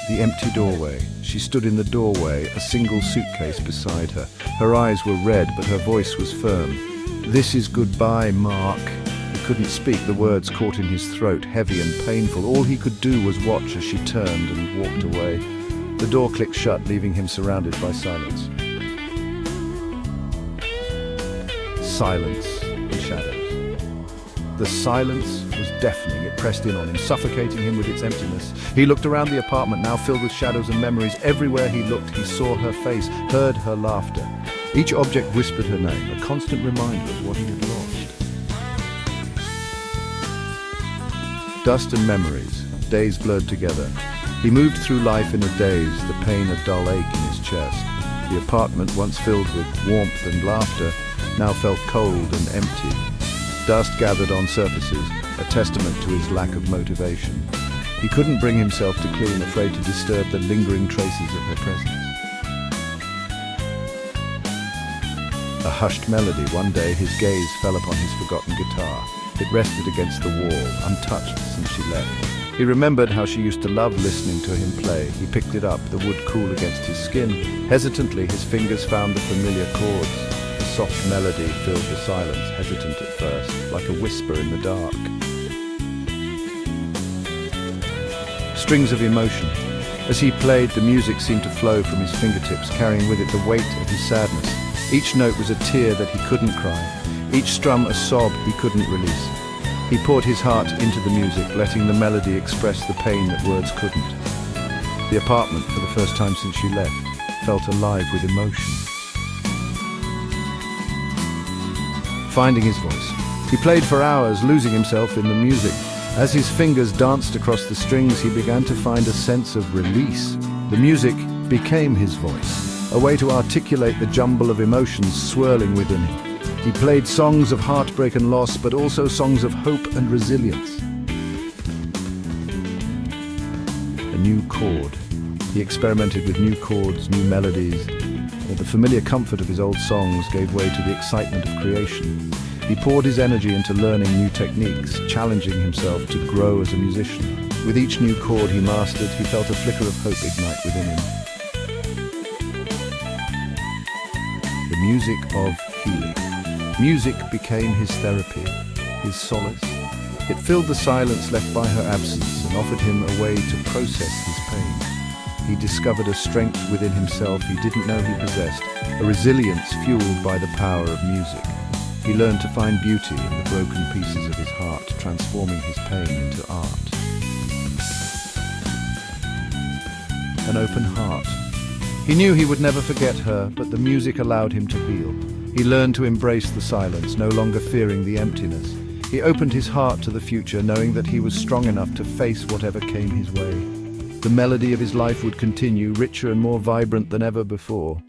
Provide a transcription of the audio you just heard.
The empty doorway. She stood in the doorway, a single suitcase beside her. Her eyes were red, but her voice was firm. "This is goodbye, Mark." He couldn't speak, the words caught in his throat, heavy and painful. All he could do was watch as she turned and walked away. The door clicked shut, leaving him surrounded by silence. Silence and shadows. The silence was deafening. It pressed in on him, suffocating him with its emptiness. He looked around the apartment, now filled with shadows and memories. Everywhere he looked, he saw her face, heard her laughter. Each object whispered her name, a constant reminder of what he had lost. Dust and memories, days blurred together. He moved through life in a daze, the pain a dull ache in his chest. The apartment, once filled with warmth and laughter, now felt cold and empty. Dust gathered on surfaces, a testament to his lack of motivation. He couldn't bring himself to clean, afraid to disturb the lingering traces of her presence. A hushed melody. One day his gaze fell upon his forgotten guitar. It rested against the wall, untouched since she left. He remembered how she used to love listening to him play. He picked it up, the wood cool against his skin. Hesitantly, his fingers found the familiar chords. The soft melody filled the silence, hesitant at first, like a whisper in the dark. Strings of emotion. As he played, the music seemed to flow from his fingertips, carrying with it the weight of his sadness. Each note was a tear that he couldn't cry, each strum a sob he couldn't release. He poured his heart into the music, letting the melody express the pain that words couldn't. The apartment, for the first time since she left, felt alive with emotion. Finding his voice. He played for hours, losing himself in the music. As his fingers danced across the strings, he began to find a sense of release. The music became his voice, a way to articulate the jumble of emotions swirling within him. He played songs of heartbreak and loss, but also songs of hope and resilience. A new chord. He experimented with new chords, new melodies, and the familiar comfort of his old songs gave way to the excitement of creation. He poured his energy into learning new techniques, challenging himself to grow as a musician. With each new chord he mastered, he felt a flicker of hope ignite within him. The music of healing. Music became his therapy, his solace. It filled the silence left by her absence and offered him a way to process his pain. He discovered a strength within himself he didn't know he possessed, a resilience fueled by the power of music. He learned to find beauty in the broken pieces of his heart, transforming his pain into art. An open heart. He knew he would never forget her, but the music allowed him to heal. He learned to embrace the silence, no longer fearing the emptiness. He opened his heart to the future, knowing that he was strong enough to face whatever came his way. The melody of his life would continue, richer and more vibrant than ever before.